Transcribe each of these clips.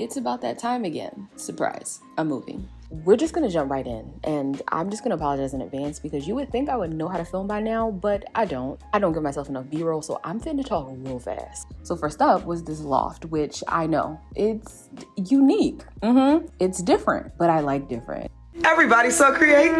it's about that time again. Surprise, I'm moving. We're just gonna jump right in, and I'm just gonna apologize in advance because you would think I would know how to film by now, but I don't. I don't give myself enough B-roll, so I'm finna talk real fast. So first up was this loft, which I know, it's unique. It's different, but I like different. Everybody's so creative.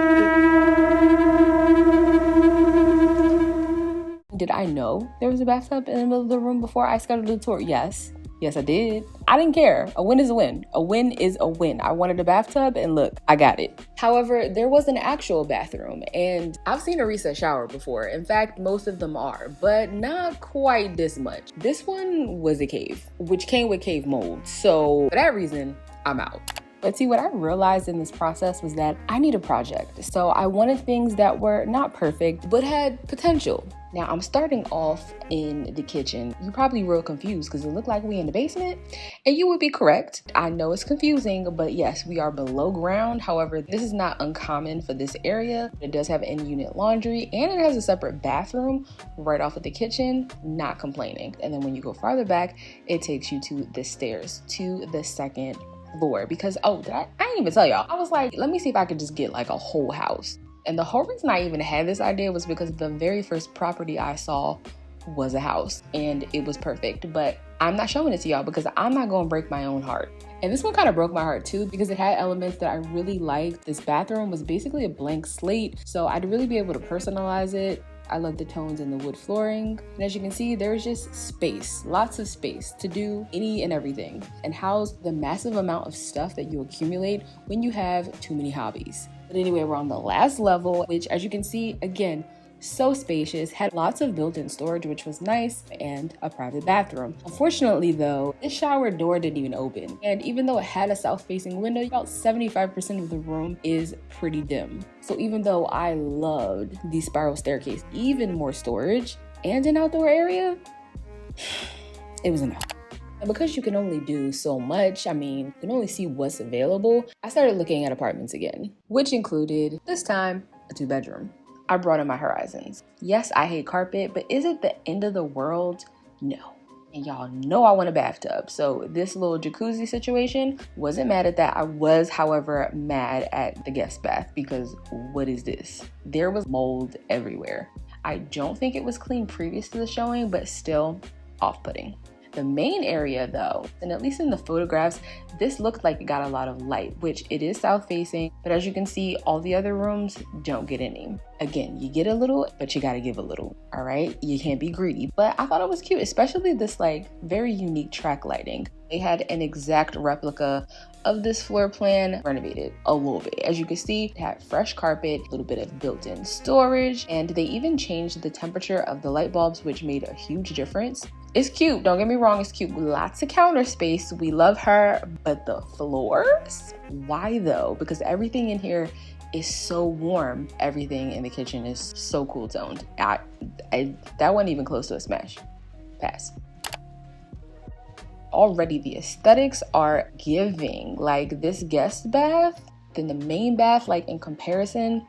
Did I know there was a bathtub in the middle of the room before I scheduled the tour? Yes, I did. I didn't care. A win is a win. A win is a win. I wanted a bathtub and look, I got it. However, there was an actual bathroom, and I've seen a recessed shower before. In fact, most of them are, but not quite this much. This one was a cave, which came with cave mold. So for that reason, I'm out. But see, what I realized in this process was that I need a project. So I wanted things that were not perfect, but had potential. Now I'm starting off in the kitchen. You're probably real confused because it looked like we in the basement, and you would be correct. I know it's confusing, but yes, we are below ground. However, this is not uncommon for this area. It does have in-unit laundry, and it has a separate bathroom right off of the kitchen. Not complaining. And then when you go farther back, it takes you to the stairs to the second floor because I didn't even tell y'all. I was like, let me see if I could just get like a whole house. And the whole reason I even had this idea was because the very first property I saw was a house and it was perfect. But I'm not showing it to y'all because I'm not going to break my own heart. And this one kind of broke my heart too because it had elements that I really liked. This bathroom was basically a blank slate, so I'd really be able to personalize it. I love the tones in the wood flooring. And as you can see, there's just space, lots of space to do any and everything and house the massive amount of stuff that you accumulate when you have too many hobbies. But anyway, we're on the last level, which as you can see, again, so spacious, had lots of built-in storage, which was nice, and a private bathroom. Unfortunately though, this shower door didn't even open. And even though it had a south-facing window, about 75% of the room is pretty dim. So even though I loved the spiral staircase, even more storage, and an outdoor area, it was enough. And because you can only do so much, you can only see what's available, I started looking at apartments again, which included, this time, a 2-bedroom. I brought in my horizons. Yes, I hate carpet, but is it the end of the world? No. And y'all know I want a bathtub. So this little jacuzzi situation, wasn't mad at that. I was, however, mad at the guest bath because what is this? There was mold everywhere. I don't think it was clean previous to the showing, but still off-putting. The main area though, and at least in the photographs, this looked like it got a lot of light, which it is south facing, but as you can see, all the other rooms don't get any. Again, you get a little, but you gotta give a little, all right? You can't be greedy, but I thought it was cute, especially this like very unique track lighting. They had an exact replica of this floor plan renovated a little bit. As you can see, it had fresh carpet, a little bit of built-in storage, and they even changed the temperature of the light bulbs, which made a huge difference. It's cute, don't get me wrong, it's cute. Lots of counter space, we love her, but the floors? Why though? Because everything in here is so warm. Everything in the kitchen is so cool toned. That wasn't even close to a smash. Pass. Already the aesthetics are giving. Like this guest bath, then the main bath, like in comparison,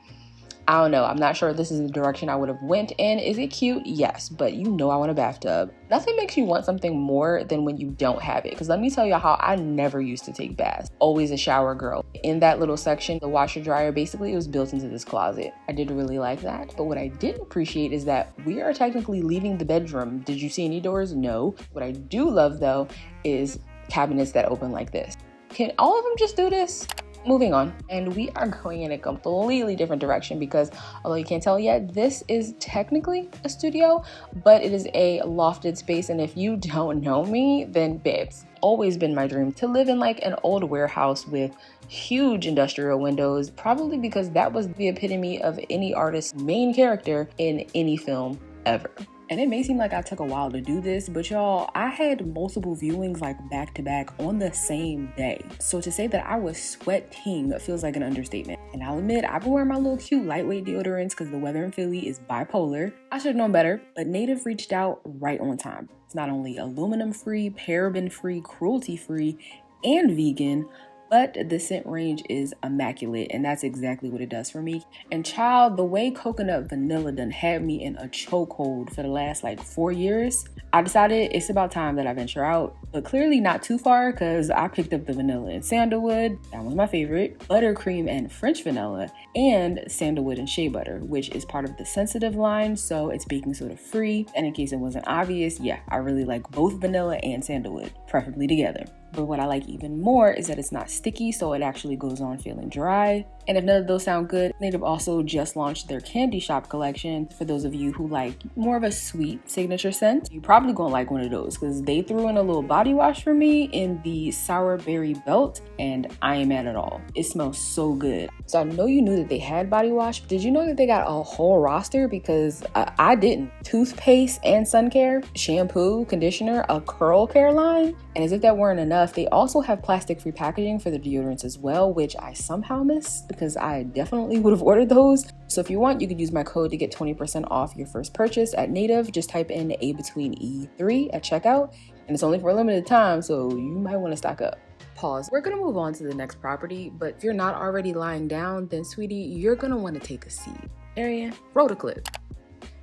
I don't know. I'm not sure if this is the direction I would have went in. Is it cute? Yes, but you know I want a bathtub. Nothing makes you want something more than when you don't have it. Because let me tell you how I never used to take baths. Always a shower girl. In that little section, the washer dryer, basically it was built into this closet. I did really like that. But what I didn't appreciate is that we are technically leaving the bedroom. Did you see any doors? No. What I do love though is cabinets that open like this. Can all of them just do this? Moving on, and we are going in a completely different direction because although you can't tell yet, this is technically a studio, but it is a lofted space. And if you don't know me, then babes, always been my dream to live in like an old warehouse with huge industrial windows, probably because that was the epitome of any artist's main character in any film ever. And it may seem like I took a while to do this, but y'all, I had multiple viewings like back to back on the same day. So to say that I was sweating feels like an understatement. And I'll admit, I've been wearing my little cute lightweight deodorants because the weather in Philly is bipolar. I should have known better, but Native reached out right on time. It's not only aluminum free, paraben free, cruelty free, and vegan, But the scent range is immaculate, and that's exactly what it does for me. And child, the way coconut vanilla done had me in a chokehold for the last like 4 years, I decided it's about time that I venture out, but clearly not too far because I picked up the vanilla and sandalwood, that was my favorite, buttercream and French vanilla, and sandalwood and shea butter, which is part of the sensitive line, so it's baking soda free. And in case it wasn't obvious, yeah, I really like both vanilla and sandalwood, preferably together. But what I like even more is that it's not sticky, so it actually goes on feeling dry. And if none of those sound good, they've also just launched their candy shop collection. For those of you who like more of a sweet signature scent, you're probably gonna like one of those because they threw in a little body wash for me in the sour berry belt, and I ain't mad at all. It smells so good. So I know you knew that they had body wash, but did you know that they got a whole roster? Because I didn't. Toothpaste and sun care, shampoo, conditioner, a curl care line, and as if that weren't enough, they also have plastic-free packaging for the deodorants as well, which I somehow missed because I definitely would have ordered those. So if you want, you could use my code to get 20% off your first purchase at Native. Just type in abetweene E3 at checkout, and it's only for a limited time, so you might want to stock up. Pause. We're gonna move on to the next property, but if you're not already lying down, then sweetie, you're gonna want to take a seat. Arian, roll the clip.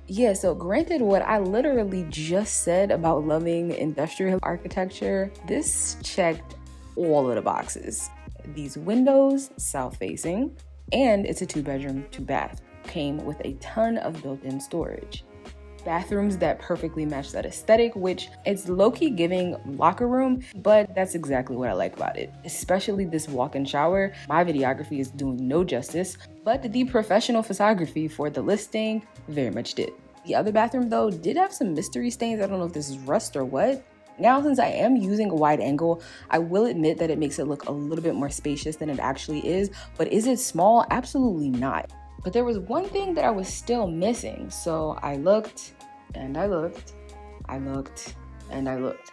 Yeah, so granted what I literally just said about loving industrial architecture, this checked all of the boxes. These windows, south facing, and it's a 2-bedroom, 2-bath. Came with a ton of built-in storage. Bathrooms that perfectly match that aesthetic, which it's low-key giving locker room, but that's exactly what I like about it. Especially this walk-in shower. My videography is doing no justice, but the professional photography for the listing very much did. The other bathroom though did have some mystery stains. I don't know if this is rust or what. Now, since I am using a wide angle, I will admit that it makes it look a little bit more spacious than it actually is, but is it small? Absolutely not. But there was one thing that I was still missing. So I looked and I looked, I looked and I looked.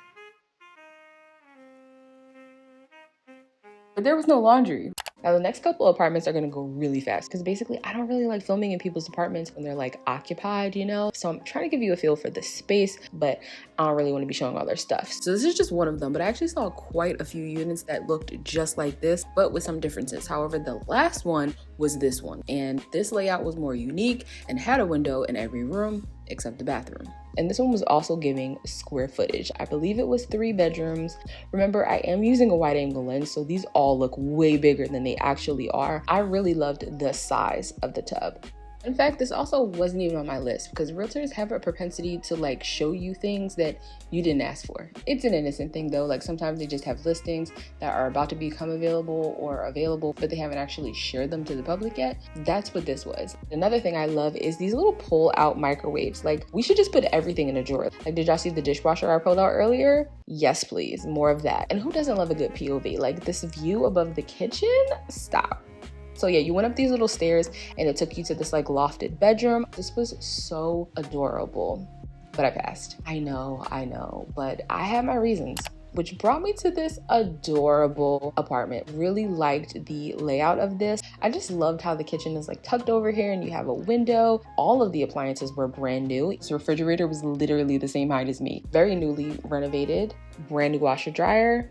But there was no laundry. Now the next couple apartments are gonna go really fast because basically I don't really like filming in people's apartments when they're like occupied, you know? So I'm trying to give you a feel for the space, but I don't really want to be showing all their stuff. So this is just one of them, but I actually saw quite a few units that looked just like this, but with some differences. However, the last one was this one, and this layout was more unique and had a window in every room except the bathroom. And this one was also giving square footage. I believe it was 3 bedrooms. Remember, I am using a wide angle lens, so these all look way bigger than they actually are. I really loved the size of the tub. In fact, this also wasn't even on my list because realtors have a propensity to like show you things that you didn't ask for. It's an innocent thing though. Like sometimes they just have listings that are about to become available or available, but they haven't actually shared them to the public yet. That's what this was. Another thing I love is these little pull out microwaves. Like we should just put everything in a drawer. Like, did y'all see the dishwasher I pulled out earlier? Yes, please. More of that. And who doesn't love a good POV? Like this view above the kitchen? Stop. So yeah, you went up these little stairs and it took you to this like lofted bedroom. This was so adorable, but I passed. I know, but I had my reasons, which brought me to this adorable apartment. Really liked the layout of this. I just loved how the kitchen is like tucked over here and you have a window. All of the appliances were brand new. This refrigerator was literally the same height as me. Very newly renovated, brand new washer dryer.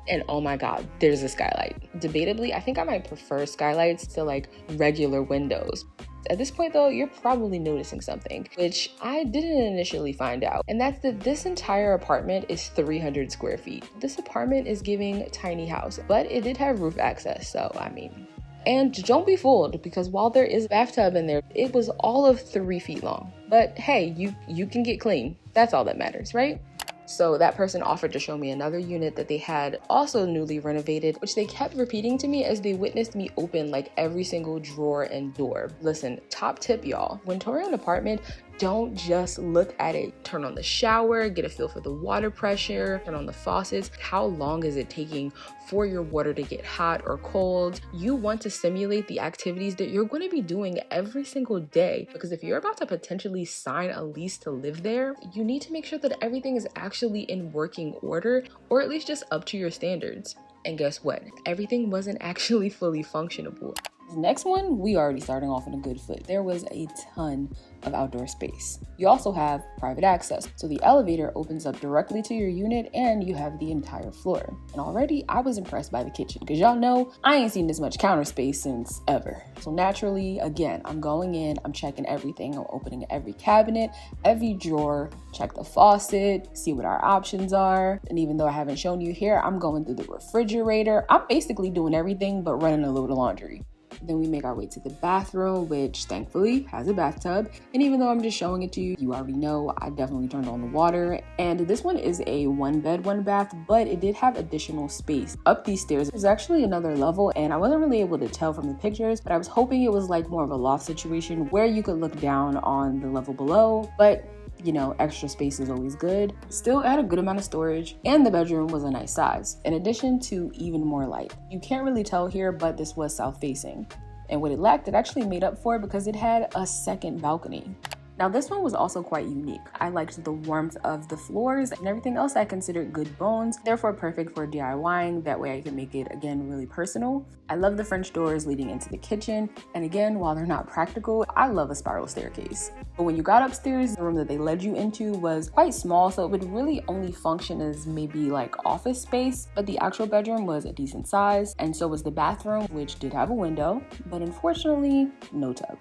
And oh my God, there's a skylight. Debatably, I think I might prefer skylights to like regular windows. At this point though, you're probably noticing something, which I didn't initially find out. And that's that this entire apartment is 300 square feet. This apartment is giving tiny house, but it did have roof access, so I mean. And don't be fooled, because while there is a bathtub in there, it was all of 3 feet long. But hey, you can get clean. That's all that matters, right? So that person offered to show me another unit that they had also newly renovated, which they kept repeating to me as they witnessed me open like every single drawer and door. Listen, top tip, y'all. When touring an apartment, don't just look at it. Turn on the shower, get a feel for the water pressure, turn on the faucets. How long is it taking for your water to get hot or cold? You want to simulate the activities that you're going to be doing every single day, because if you're about to potentially sign a lease to live there, you need to make sure that everything is actually in working order, or at least just up to your standards. And guess what? Everything wasn't actually fully functionable. The next one, we already starting off on a good foot. There was a ton of outdoor space. You also have private access. So the elevator opens up directly to your unit and you have the entire floor. And already I was impressed by the kitchen because y'all know I ain't seen this much counter space since ever. So naturally, again, I'm going in, I'm checking everything. I'm opening every cabinet, every drawer, check the faucet, see what our options are. And even though I haven't shown you here, I'm going through the refrigerator. I'm basically doing everything but running a load of laundry. Then we make our way to the bathroom, which thankfully has a bathtub. And even though I'm just showing it to you, you already know I definitely turned on the water. And this one is a 1 bed, 1 bath, but it did have additional space. Up these stairs, there's actually another level, and I wasn't really able to tell from the pictures, but I was hoping it was like more of a loft situation where you could look down on the level below. But you know, extra space is always good. Still had a good amount of storage, and the bedroom was a nice size, in addition to even more light. You can't really tell here, but this was south facing. And what it lacked, it actually made up for it because it had a second balcony. Now this one was also quite unique. I liked the warmth of the floors and everything else I considered good bones, therefore perfect for DIYing. That way I can make it, again, really personal. I love the French doors leading into the kitchen. And again, while they're not practical, I love a spiral staircase. But when you got upstairs, the room that they led you into was quite small, so it would really only function as maybe like office space. But the actual bedroom was a decent size, and so was the bathroom, which did have a window, but unfortunately, no tub.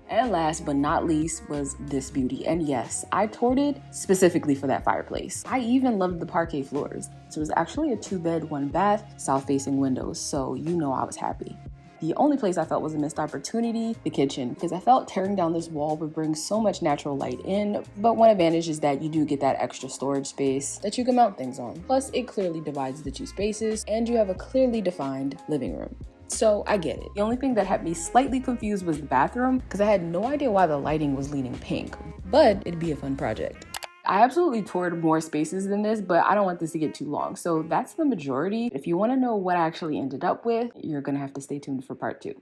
And last but not least was this beauty. And yes, I toured it specifically for that fireplace. I even loved the parquet floors. So it was actually a 2 bed, 1 bath, south facing windows. So you know I was happy. The only place I felt was a missed opportunity, the kitchen, because I felt tearing down this wall would bring so much natural light in. But one advantage is that you do get that extra storage space that you can mount things on. Plus, it clearly divides the 2 spaces and you have a clearly defined living room. So I get it. The only thing that had me slightly confused was the bathroom because I had no idea why the lighting was leaning pink, but it'd be a fun project. I absolutely toured more spaces than this, but I don't want this to get too long. So that's the majority. If you want to know what I actually ended up with, you're going to have to stay tuned for part 2.